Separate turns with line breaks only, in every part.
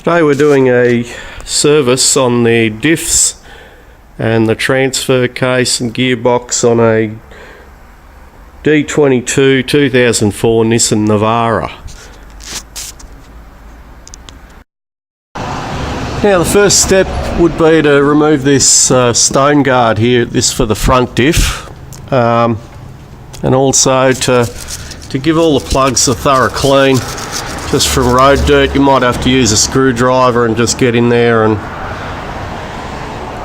Today we're doing a service on the diffs and the transfer case and gearbox on a D22 2004 Nissan Navara. Now the first step would be to remove this stone guard here, this for the front diff, and also to give all the plugs a thorough clean. Just from road dirt, you might have to use a screwdriver and just get in there and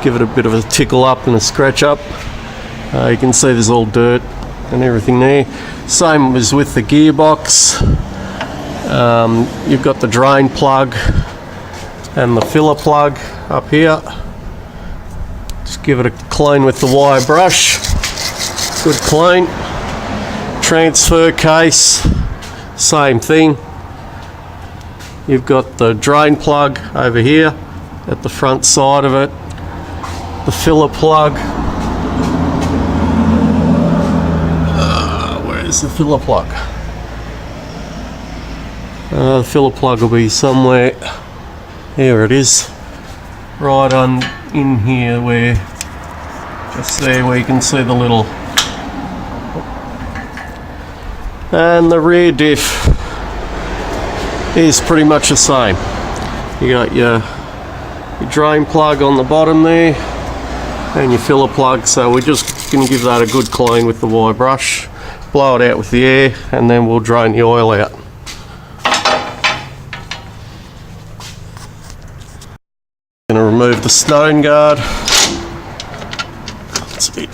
give it a bit of a tickle up and a scratch up. You can see there's all dirt and everything there. Same as with the gearbox. You've got the drain plug and the filler plug up here. Just give it a clean with the wire brush. Good clean. Transfer case, same thing. You've got the drain plug over here at the front side of it, the filler plug. Where's the filler plug? The filler plug will be somewhere. Here it is, right on in here, where just there where you can see the little. And the rear diff is pretty much the same. You got your drain plug on the bottom there and your filler plug, so we're just going to give that a good clean with the wire brush, blow it out with the air, and then we'll drain the oil out. Going to remove the stone guard. That's a bit.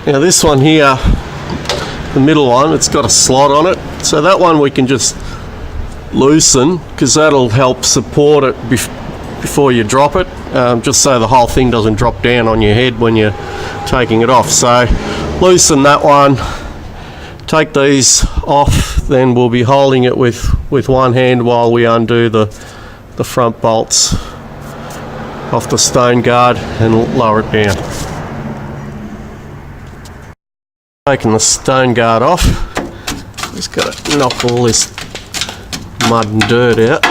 Now this one here, the middle one, it's got a slot on it, so that one we can just loosen because that'll help support it before you drop it, just so the whole thing doesn't drop down on your head when you're taking it off. So loosen that one, take these off, then we'll be holding it with one hand while we undo the front bolts off the stone guard and lower it down. Taking the stone guard off, just got to knock all this mud and dirt out.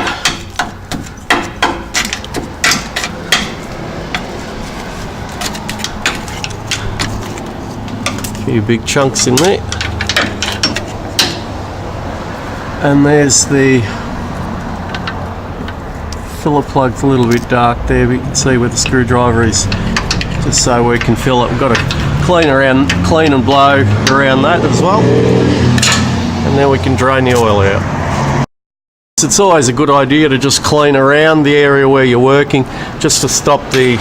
A few big chunks in there. And there's the filler plug's a little bit dark there, but you can see where the screwdriver is, just so we can fill it. We've got to clean and blow around that as well, and then we can drain the oil out. It's always a good idea to just clean around the area where you're working, just to stop the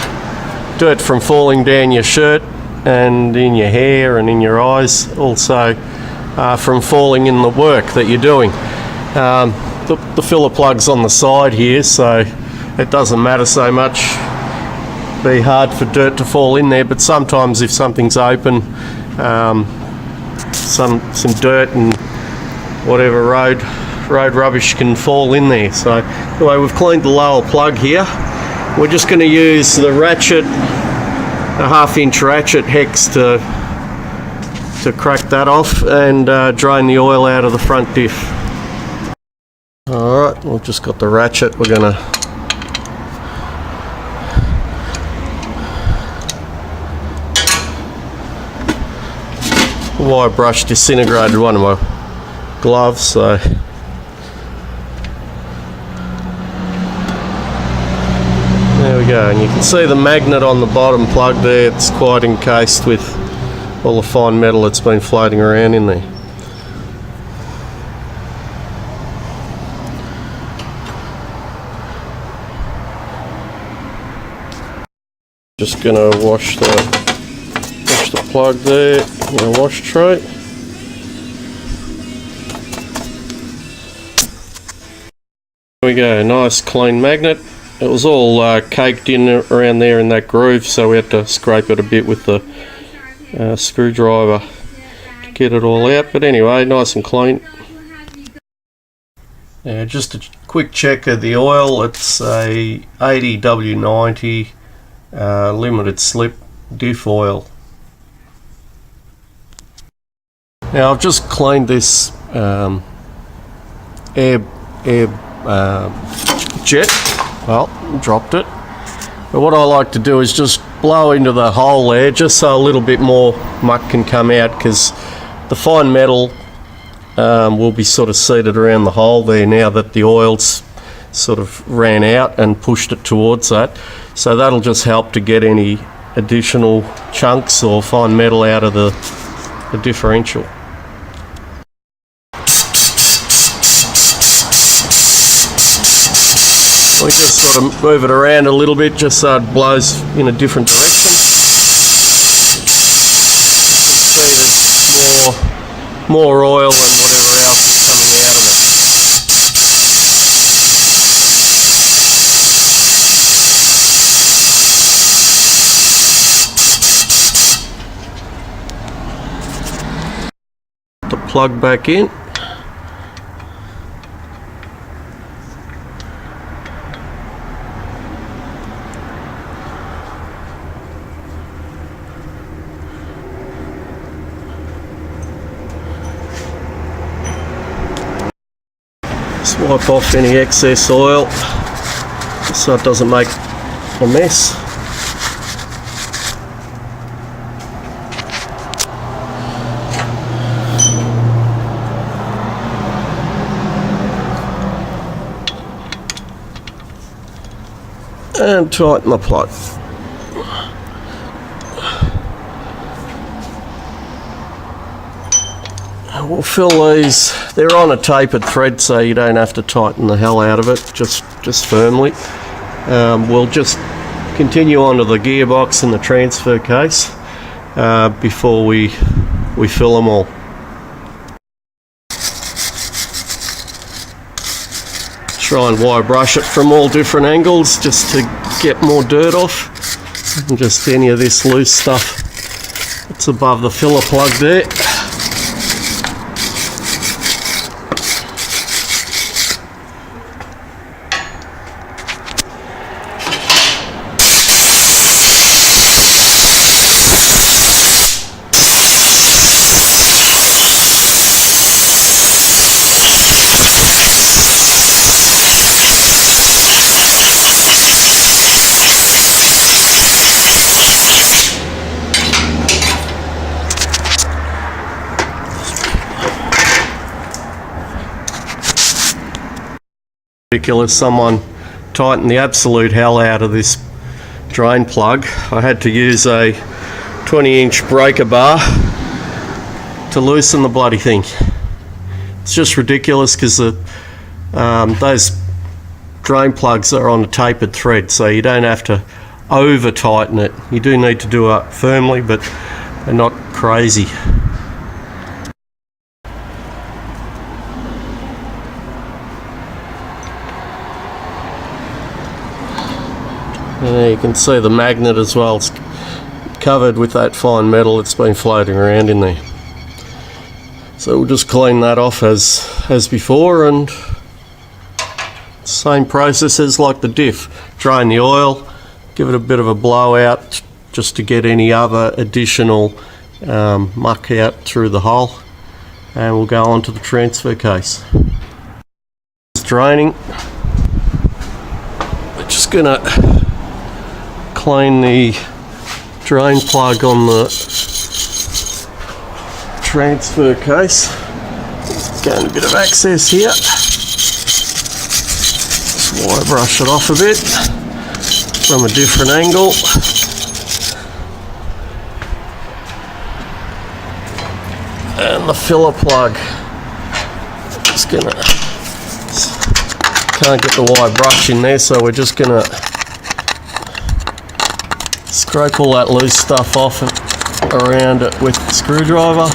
dirt from falling down your shirt and in your hair and in your eyes, also from falling in the work that you're doing. The filler plug's on the side here, so it doesn't matter so much. Be hard for dirt to fall in there, but sometimes if something's open, some dirt and whatever road rubbish can fall in there. So anyway, we've cleaned the lower plug here. We're just going to use the ratchet, a 1/2-inch ratchet hex to crack that off and drain the oil out of the front diff. Alright, we've just got the ratchet. We're going to wire brush disintegrated one of my gloves, so there we go. And you can see the magnet on the bottom plug there. It's quite encased with all the fine metal that's been floating around in there. Just gonna wash the plug there in a wash tray. There we go, nice clean magnet. It was all caked in around there in that groove, so we had to scrape it a bit with the screwdriver to get it all out, but anyway, nice and clean. Yeah, just a quick check of the oil. It's a 80 W90 limited slip diff oil. Now I've just cleaned this jet. Well, dropped it. But what I like to do is just blow into the hole there, just so a little bit more muck can come out, because the fine metal will be sort of seated around the hole there now that the oil's sort of ran out and pushed it towards that. So that'll just help to get any additional chunks or fine metal out of the differential. We just sort of move it around a little bit just so it blows in a different direction. You can see there's more oil and whatever else is coming out of it. The plug back in. Wipe off any excess oil so it doesn't make a mess. And tighten the plug. We'll fill these. They're on a tapered thread, so you don't have to tighten the hell out of it, just firmly. We'll just continue on to the gearbox and the transfer case before we fill them all. Try and wire brush it from all different angles just to get more dirt off, and just any of this loose stuff that's above the filler plug there. Ridiculous, someone tightened the absolute hell out of this drain plug. I had to use a 20-inch breaker bar to loosen the bloody thing. It's just ridiculous, because those drain plugs are on a tapered thread, so you don't have to over tighten it. You do need to do it firmly, but they're not crazy. You can see the magnet as well. It's covered with that fine metal that's been floating around in there. So we'll just clean that off as before, and same process as like the diff. Drain the oil, give it a bit of a blowout just to get any other additional muck out through the hole, and we'll go on to the transfer case. It's draining. We're just gonna clean the drain plug on the transfer case. Getting a bit of access here. Just wire brush it off a bit from a different angle. And the filler plug. Just gonna, can't get the wire brush in there, so we're just gonna scrape all that loose stuff off around it with the screwdriver.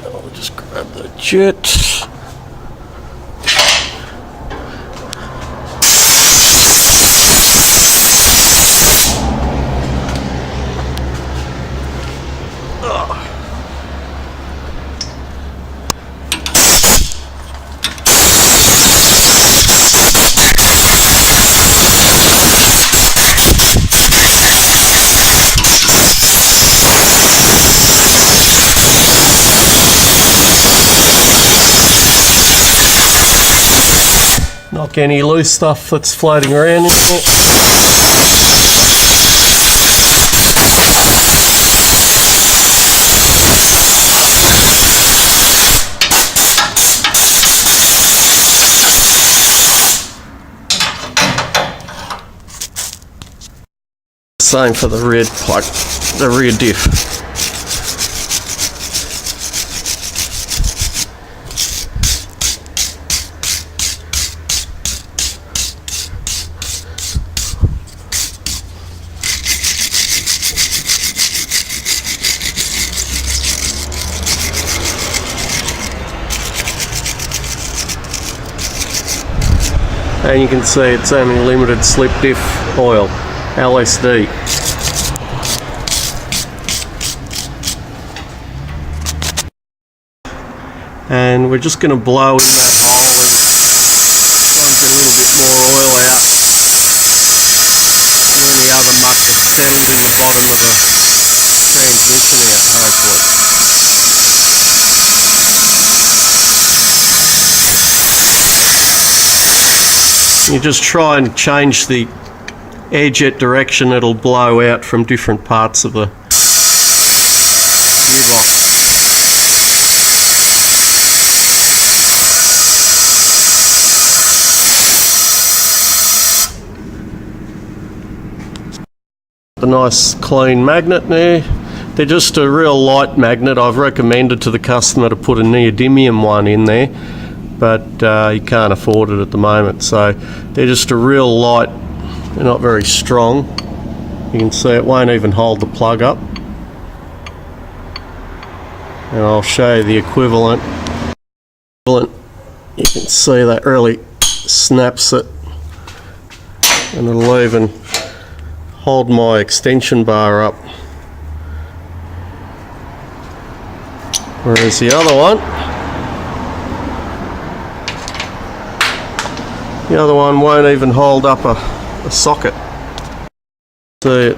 I'll just grab the jet. Knock any loose stuff that's floating around in there. Same for the rear plug, the rear diff. And you can see it's only limited slip diff oil, LSD. And we're just going to blow in that hole and plug a little bit more oil out. And any other muck that's settled in the bottom of the transmission out, hopefully. You just try and change the air jet direction, it'll blow out from different parts of the gearbox. A nice clean magnet there. They're just a real light magnet. I've recommended to the customer to put a neodymium one in there, but you can't afford it at the moment, so they're just a real light. They're not very strong. You can see it won't even hold the plug up, and I'll show you the equivalent. You can see that really snaps it, and it'll even hold my extension bar up, whereas the other one won't even hold up a socket. See,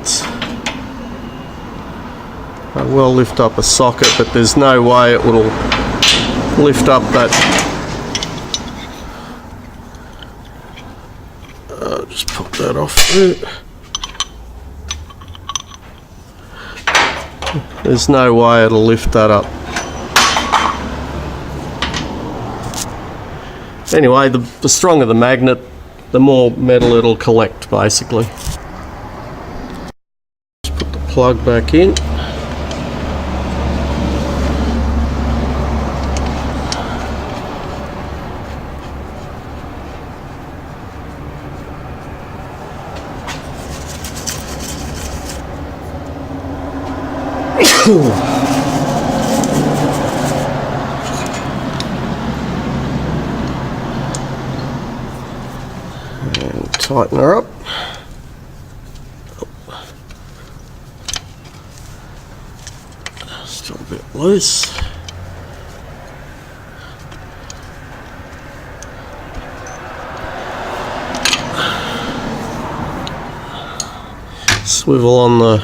I will lift up a socket, but there's no way it will lift up that. I'll just pop that off there. There's no way it'll lift that up. Anyway, the stronger the magnet, the more metal it'll collect, basically. Just put the plug back in. And tighten her up. Still a bit loose. Swivel on the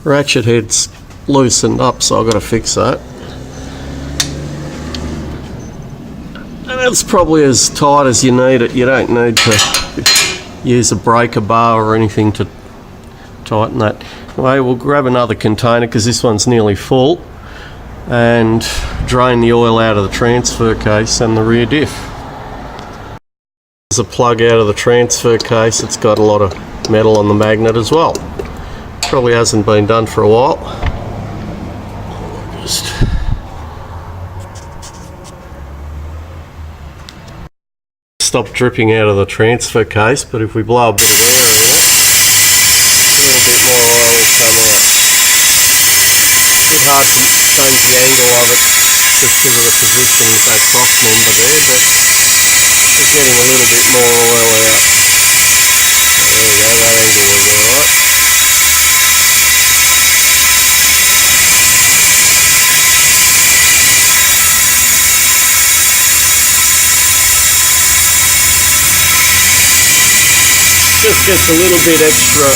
ratchet head's loosened up, so I've got to fix that. And it's probably as tight as you need it. You don't need to use a breaker bar or anything to tighten that. Anyway, we'll grab another container because this one's nearly full and drain the oil out of the transfer case and the rear diff. There's a plug out of the transfer case. It's got a lot of metal on the magnet as well. Probably hasn't been done for a while. Just stop dripping out of the transfer case, but if we blow a bit of air in there, a little bit more oil will come out. It's a bit hard to change the angle of it just because of the position with that cross member there, but we're getting a little bit more oil out. There we go, that angle was alright. Just gets a little bit extra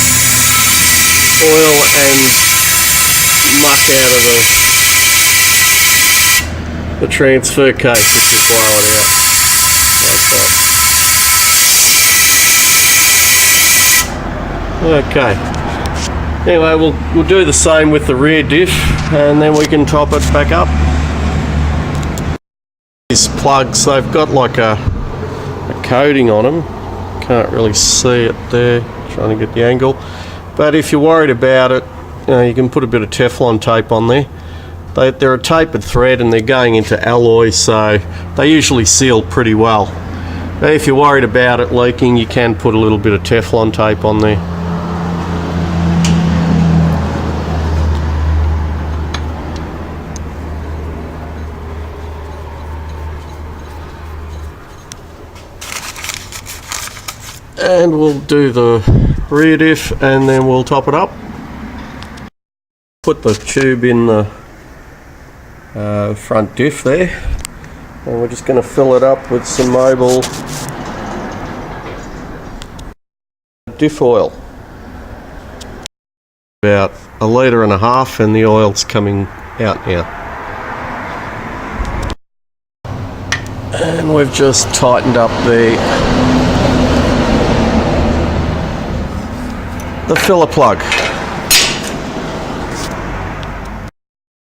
oil and muck out of the transfer case if you blow it out like that. Okay. Anyway, we'll do the same with the rear diff, and then we can top it back up. These plugs, they've got like a coating on them. Can't really see it there, trying to get the angle. But if you're worried about it, you can put a bit of Teflon tape on there. They're a tapered thread and they're going into alloy, so they usually seal pretty well. But if you're worried about it leaking, you can put a little bit of Teflon tape on there. And we'll do the rear diff and then we'll top it up. Put the tube in the front diff there, and we're just going to fill it up with some Mobil diff oil. About 1.5 litres and the oil's coming out now. And we've just tightened up the filler plug.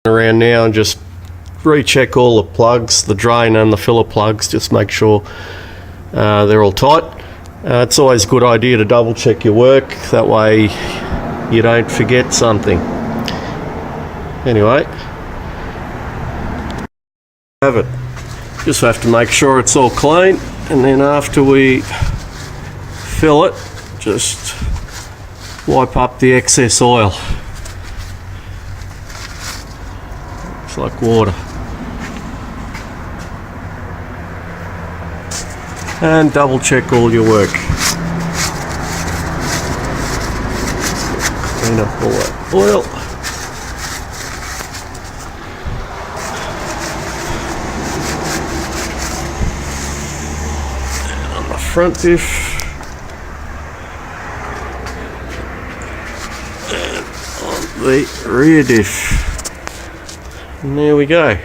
Around now and just recheck all the plugs, the drain and the filler plugs, just make sure they're all tight. It's always a good idea to double check your work, that way you don't forget something. Anyway, have it. Just have to make sure it's all clean, and then after we fill it, just wipe up the excess oil. It's like water. And double check all your work. Clean up all that oil. And on the front diff. The rear diff, and there we go.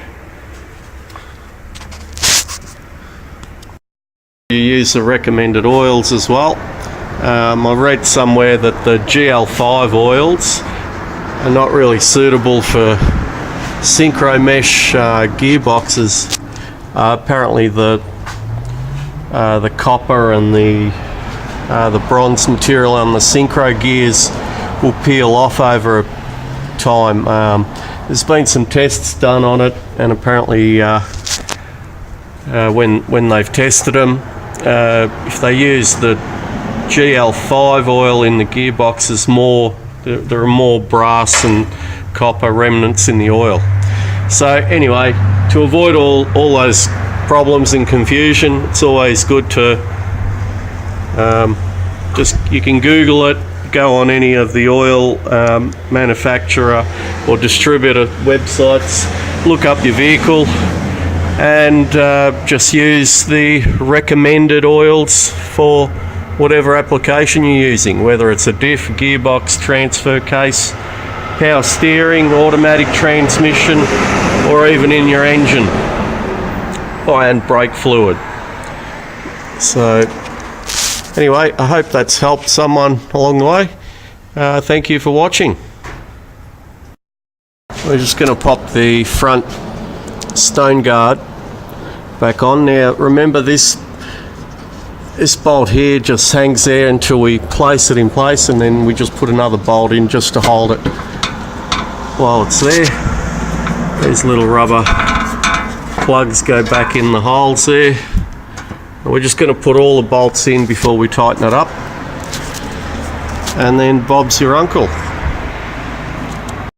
You use the recommended oils as well. I read somewhere that the GL5 oils are not really suitable for synchro mesh gearboxes. Apparently the copper and the bronze material on the synchro gears will peel off over time. There's been some tests done on it, and apparently when they've tested them, if they use the GL5 oil in the gearboxes, there are more brass and copper remnants in the oil. So anyway, to avoid all those problems and confusion, it's always good to you can Google it, go on any of the oil manufacturer or distributor websites, look up your vehicle and just use the recommended oils for whatever application you're using, whether it's a diff, gearbox, transfer case, power steering, automatic transmission, or even in your engine, and brake fluid. So anyway, I hope that's helped someone along the way. Thank you for watching. We're just going to pop the front stone guard back on. Now remember, this bolt here just hangs there until we place it in place, and then we just put another bolt in just to hold it while it's there. These little rubber plugs go back in the holes there. And we're just going to put all the bolts in before we tighten it up, and then Bob's your uncle.